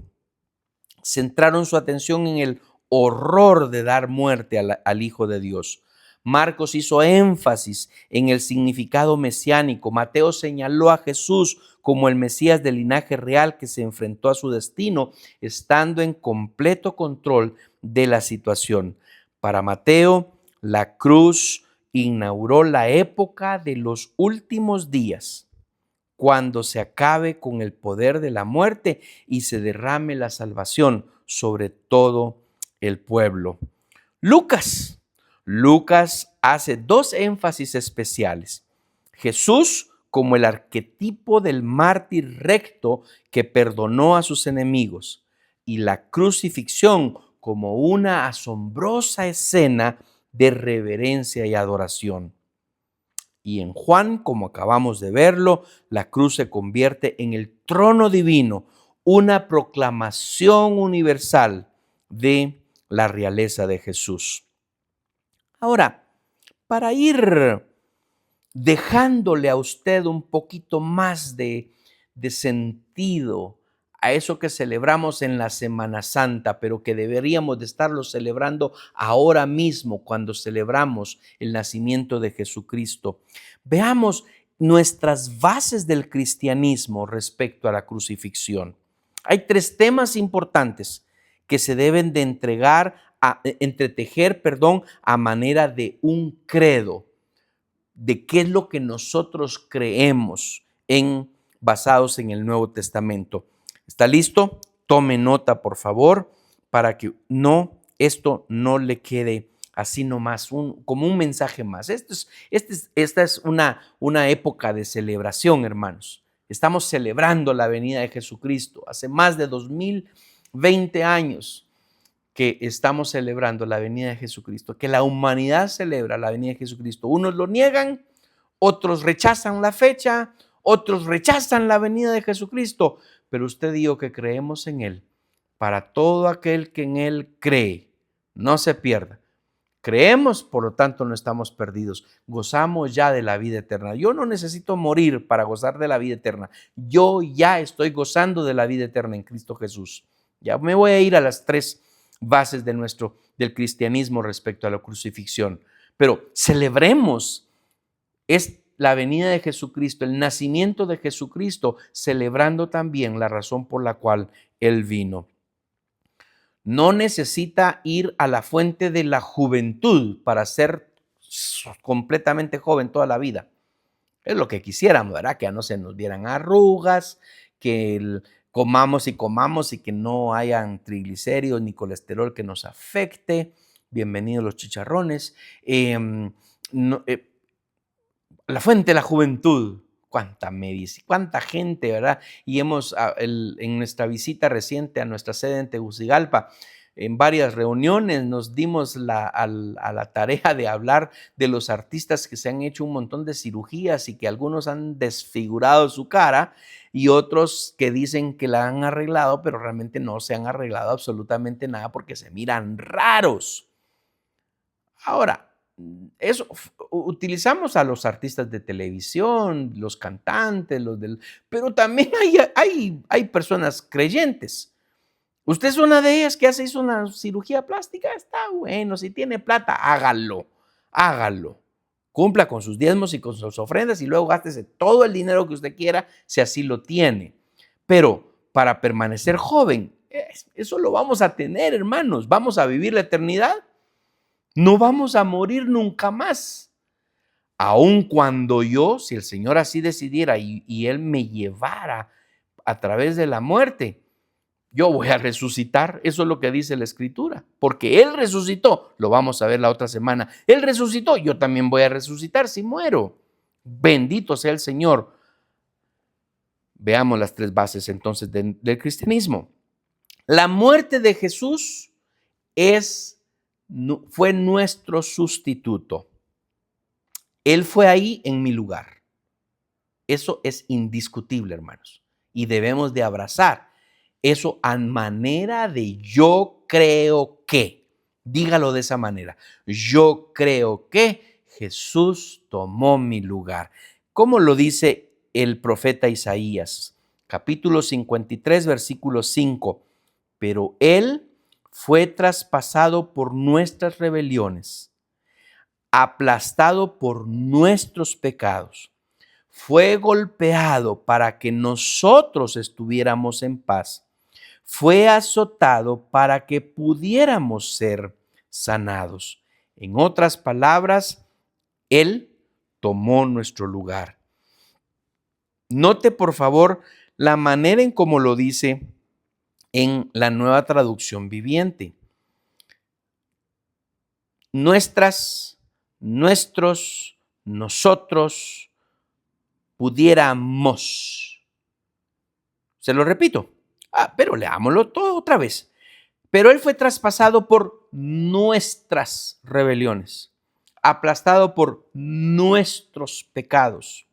centraron su atención en el horror de dar muerte al Hijo de Dios. Marcos hizo énfasis en el significado mesiánico. Mateo señaló a Jesús como el Mesías del linaje real que se enfrentó a su destino, estando en completo control de la situación. Para Mateo, la cruz inauguró la época de los últimos días, cuando se acabe con el poder de la muerte y se derrame la salvación sobre todo el pueblo. Lucas hace dos énfasis especiales. Jesús como el arquetipo del mártir recto que perdonó a sus enemigos, y la crucifixión como una asombrosa escena de reverencia y adoración. Y en Juan, como acabamos de verlo, la cruz se convierte en el trono divino, una proclamación universal de la realeza de Jesús. Ahora, para ir dejándole a usted un poquito más de sentido a eso que celebramos en la Semana Santa, pero que deberíamos de estarlo celebrando ahora mismo cuando celebramos el nacimiento de Jesucristo. Veamos nuestras bases del cristianismo respecto a la crucifixión. Hay tres temas importantes que se deben de entretejer a manera de un credo, de qué es lo que nosotros creemos basados en el Nuevo Testamento. ¿Está listo? Tome nota, por favor, para que esto no le quede así nomás, como un mensaje más. Esta es una época de celebración, hermanos. Estamos celebrando la venida de Jesucristo. Hace más de 2020 años que estamos celebrando la venida de Jesucristo, que la humanidad celebra la venida de Jesucristo. Unos lo niegan, otros rechazan la fecha, otros rechazan la venida de Jesucristo, pero usted y yo que creemos en Él, para todo aquel que en Él cree, no se pierda. Creemos, por lo tanto no estamos perdidos, gozamos ya de la vida eterna. Yo no necesito morir para gozar de la vida eterna. Yo ya estoy gozando de la vida eterna en Cristo Jesús. Ya me voy a ir a las tres bases del cristianismo respecto a la crucifixión. Pero celebremos la venida de Jesucristo, el nacimiento de Jesucristo, celebrando también la razón por la cual Él vino. No necesita ir a la fuente de la juventud para ser completamente joven toda la vida. Es lo que quisiéramos, ¿verdad? Que no se nos vieran arrugas, que comamos y que no hayan triglicéridos ni colesterol que nos afecte. Bienvenidos los chicharrones. La fuente de la juventud. Cuánta medicina, cuánta gente, ¿verdad? Y en nuestra visita reciente a nuestra sede en Tegucigalpa, en varias reuniones nos dimos a la tarea de hablar de los artistas que se han hecho un montón de cirugías y que algunos han desfigurado su cara y otros que dicen que la han arreglado, pero realmente no se han arreglado absolutamente nada porque se miran raros. Ahora, utilizamos a los artistas de televisión, los cantantes, pero también hay personas creyentes. Usted es una de ellas que hizo una cirugía plástica, está bueno, si tiene plata, hágalo. cumpla con sus diezmos y con sus ofrendas y luego gástese todo el dinero que usted quiera si así lo tiene. Pero para permanecer joven, eso lo vamos a tener, hermanos. Vamos a vivir la eternidad. No vamos a morir nunca más. Aun cuando yo, si el Señor así decidiera y Él me llevara a través de la muerte, yo voy a resucitar. Eso es lo que dice la Escritura. Porque Él resucitó. Lo vamos a ver la otra semana. Él resucitó. Yo también voy a resucitar si muero. Bendito sea el Señor. Veamos las tres bases entonces del cristianismo. La muerte de Jesús fue nuestro sustituto. Él fue ahí en mi lugar. Eso es indiscutible, hermanos. Y debemos de abrazar eso a manera de yo creo que. Dígalo de esa manera. Yo creo que Jesús tomó mi lugar. ¿Cómo lo dice el profeta Isaías? Capítulo 53, versículo 5. Pero Él fue traspasado por nuestras rebeliones, aplastado por nuestros pecados. Fue golpeado para que nosotros estuviéramos en paz. Fue azotado para que pudiéramos ser sanados. En otras palabras, Él tomó nuestro lugar. Note, por favor, la manera en cómo lo dice en la Nueva Traducción Viviente. Nuestros, nosotros, pudiéramos. Se lo repito, pero leámoslo todo otra vez. Pero Él fue traspasado por nuestras rebeliones, aplastado por nuestros pecados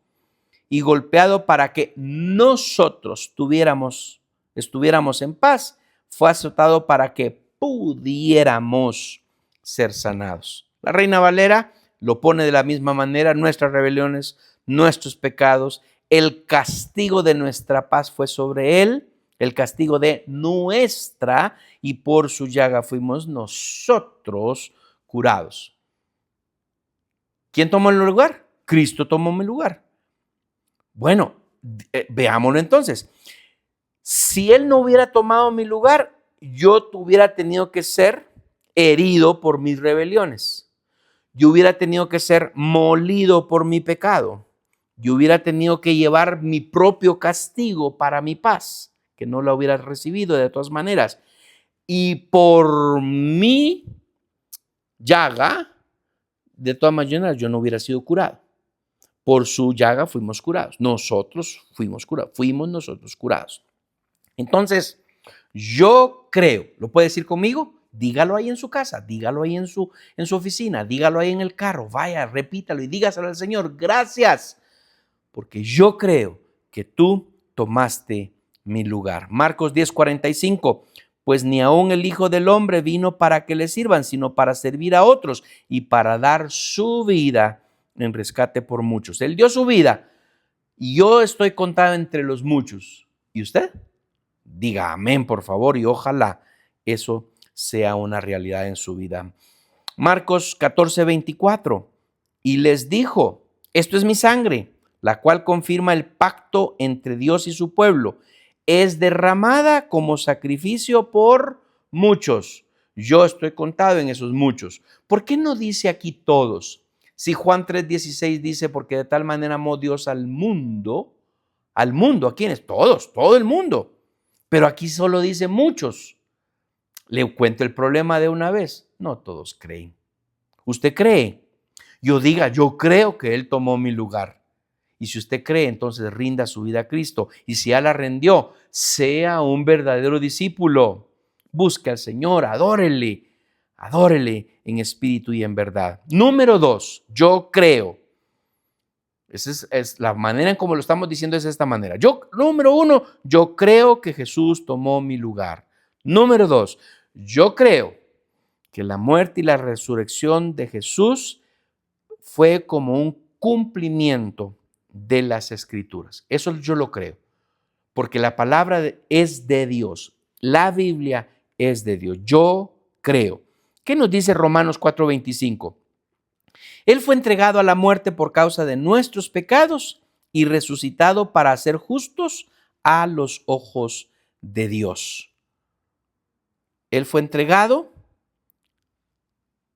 y golpeado para que nosotros estuviéramos en paz. Fue azotado para que pudiéramos ser sanados. La Reina Valera lo pone de la misma manera: nuestras rebeliones, nuestros pecados, el castigo de nuestra paz fue sobre Él, el castigo de nuestra, y por su llaga fuimos nosotros curados. ¿Quién tomó el lugar? Cristo tomó mi lugar. Bueno, veámoslo entonces. Si Él no hubiera tomado mi lugar, yo hubiera tenido que ser herido por mis rebeliones. Yo hubiera tenido que ser molido por mi pecado. Yo hubiera tenido que llevar mi propio castigo para mi paz, que no la hubiera recibido de todas maneras. Y por mi llaga, de todas maneras, yo no hubiera sido curado. Por su llaga fuimos curados. Nosotros fuimos curados. Fuimos nosotros curados. Entonces, yo creo, ¿lo puede decir conmigo? Dígalo ahí en su casa, dígalo ahí en su oficina, dígalo ahí en el carro, vaya, repítalo y dígaselo al Señor: gracias, porque yo creo que tú tomaste mi lugar. Marcos 10:45, pues ni aun el Hijo del Hombre vino para que le sirvan, sino para servir a otros y para dar su vida en rescate por muchos. Él dio su vida y yo estoy contado entre los muchos. ¿Y usted? Diga amén, por favor, y ojalá eso sea una realidad en su vida. Marcos 14:24, y les dijo: esto es mi sangre, la cual confirma el pacto entre Dios y su pueblo. Es derramada como sacrificio por muchos. Yo estoy contado en esos muchos. ¿Por qué no dice aquí todos? Si Juan 3:16 dice: porque de tal manera amó Dios al mundo, ¿a quiénes? Todos, todo el mundo. Pero aquí solo dice muchos. Le cuento el problema de una vez. No todos creen. ¿Usted cree? Yo creo que Él tomó mi lugar. Y si usted cree, entonces rinda su vida a Cristo. Y si ya la rindió, sea un verdadero discípulo. Busque al Señor, adórele en espíritu y en verdad. Número 2, yo creo. Esa es la manera en cómo lo estamos diciendo, es de esta manera. Número 1, yo creo que Jesús tomó mi lugar. Número 2, yo creo que la muerte y la resurrección de Jesús fue como un cumplimiento de las Escrituras. Eso yo lo creo, porque la palabra es de Dios. La Biblia es de Dios. Yo creo. ¿Qué nos dice Romanos 4:25? Él fue entregado a la muerte por causa de nuestros pecados y resucitado para hacer justos a los ojos de Dios. Él fue entregado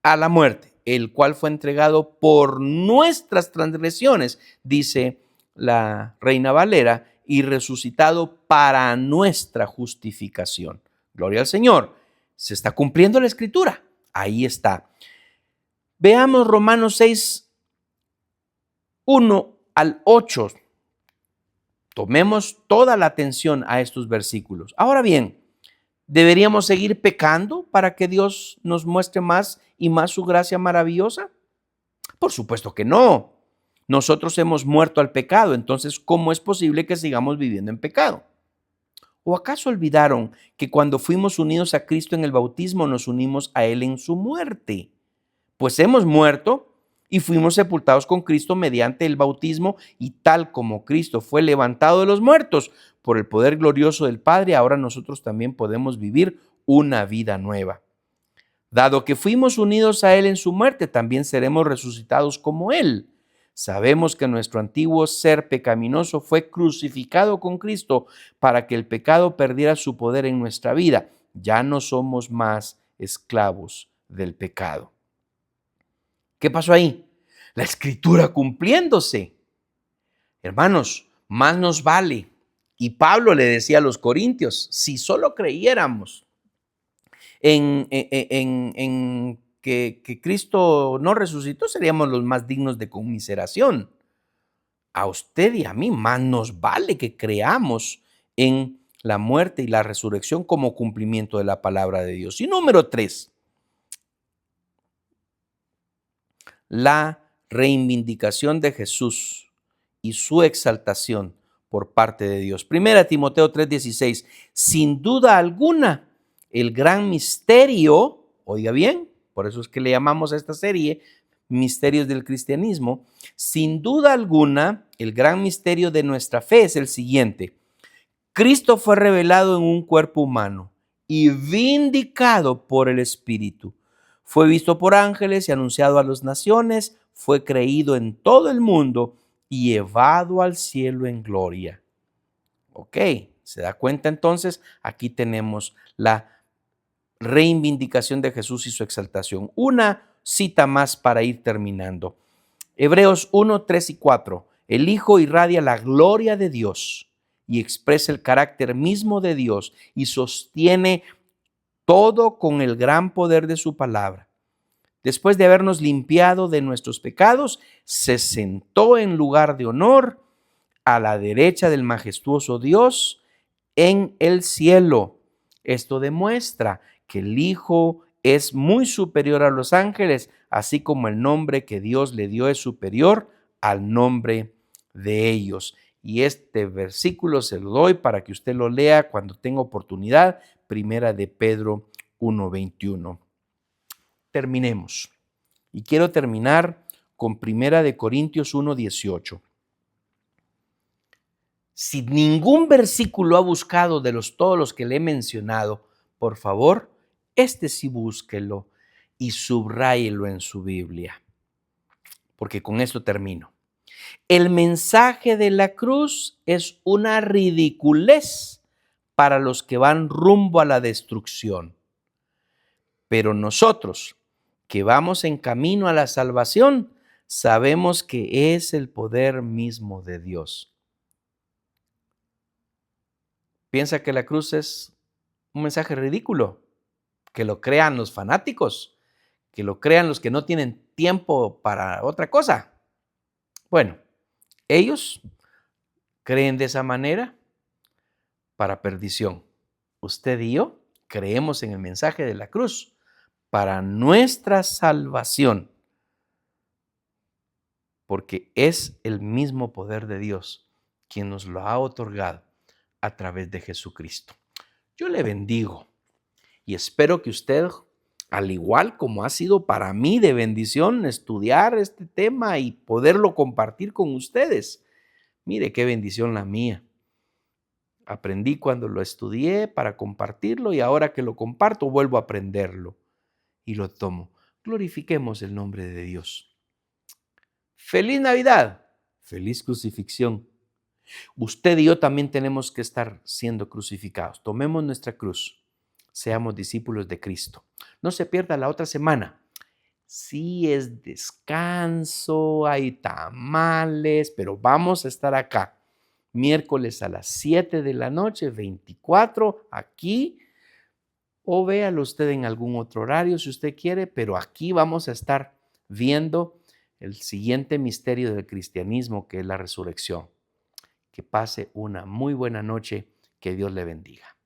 a la muerte, el cual fue entregado por nuestras transgresiones, dice la Reina Valera, y resucitado para nuestra justificación. Gloria al Señor. Se está cumpliendo la Escritura. Ahí está. Veamos Romanos 6, 1 al 8. Tomemos toda la atención a estos versículos. Ahora bien, ¿deberíamos seguir pecando para que Dios nos muestre más y más su gracia maravillosa? Por supuesto que no. Nosotros hemos muerto al pecado, entonces, ¿cómo es posible que sigamos viviendo en pecado? ¿O acaso olvidaron que cuando fuimos unidos a Cristo en el bautismo nos unimos a Él en su muerte? Pues hemos muerto y fuimos sepultados con Cristo mediante el bautismo, y tal como Cristo fue levantado de los muertos por el poder glorioso del Padre, ahora nosotros también podemos vivir una vida nueva. Dado que fuimos unidos a Él en su muerte, también seremos resucitados como Él. Sabemos que nuestro antiguo ser pecaminoso fue crucificado con Cristo para que el pecado perdiera su poder en nuestra vida. Ya no somos más esclavos del pecado. ¿Qué pasó ahí? La Escritura cumpliéndose. Hermanos, más nos vale. Y Pablo le decía a los corintios, si solo creyéramos en que Cristo no resucitó, seríamos los más dignos de conmiseración. A usted y a mí más nos vale que creamos en la muerte y la resurrección como cumplimiento de la palabra de Dios. Y número 3, la reivindicación de Jesús y su exaltación por parte de Dios. Primera Timoteo 3:16, sin duda alguna, el gran misterio, oiga bien, por eso es que le llamamos a esta serie Misterios del Cristianismo, sin duda alguna, el gran misterio de nuestra fe es el siguiente: Cristo fue revelado en un cuerpo humano y vindicado por el Espíritu. Fue visto por ángeles y anunciado a las naciones, fue creído en todo el mundo y llevado al cielo en gloria. Ok, ¿se da cuenta entonces? Aquí tenemos la reivindicación de Jesús y su exaltación. Una cita más para ir terminando. Hebreos 1, 3 y 4. El Hijo irradia la gloria de Dios y expresa el carácter mismo de Dios y sostiene todo con el gran poder de su palabra. Después de habernos limpiado de nuestros pecados, se sentó en lugar de honor a la derecha del majestuoso Dios en el cielo. Esto demuestra que el Hijo es muy superior a los ángeles, así como el nombre que Dios le dio es superior al nombre de ellos. Y este versículo se lo doy para que usted lo lea cuando tenga oportunidad, Primera de Pedro 1:21. Terminemos. Y quiero terminar con Primera de Corintios 1:18. Si ningún versículo ha buscado de todos los que le he mencionado, por favor, este sí búsquelo y subráyelo en su Biblia. Porque con esto termino. El mensaje de la cruz es una ridiculez para los que van rumbo a la destrucción. Pero nosotros, que vamos en camino a la salvación, sabemos que es el poder mismo de Dios. ¿Piensa que la cruz es un mensaje ridículo? Que lo crean los fanáticos, que lo crean los que no tienen tiempo para otra cosa. Bueno, ellos creen de esa manera para perdición. Usted y yo creemos en el mensaje de la cruz para nuestra salvación, porque es el mismo poder de Dios quien nos lo ha otorgado a través de Jesucristo. Yo le bendigo y espero que usted, al igual como ha sido para mí de bendición estudiar este tema y poderlo compartir con ustedes, mire qué bendición la mía. Aprendí cuando lo estudié para compartirlo y ahora que lo comparto vuelvo a aprenderlo y lo tomo. Glorifiquemos el nombre de Dios. Feliz Navidad, feliz crucifixión. Usted y yo también tenemos que estar siendo crucificados. Tomemos nuestra cruz. Seamos discípulos de Cristo. No se pierda la otra semana. Sí es descanso, hay tamales, pero vamos a estar acá. Miércoles a las 7 de la noche, 24, aquí. O véalo usted en algún otro horario si usted quiere, pero aquí vamos a estar viendo el siguiente misterio del cristianismo, que es la resurrección. Que pase una muy buena noche. Que Dios le bendiga.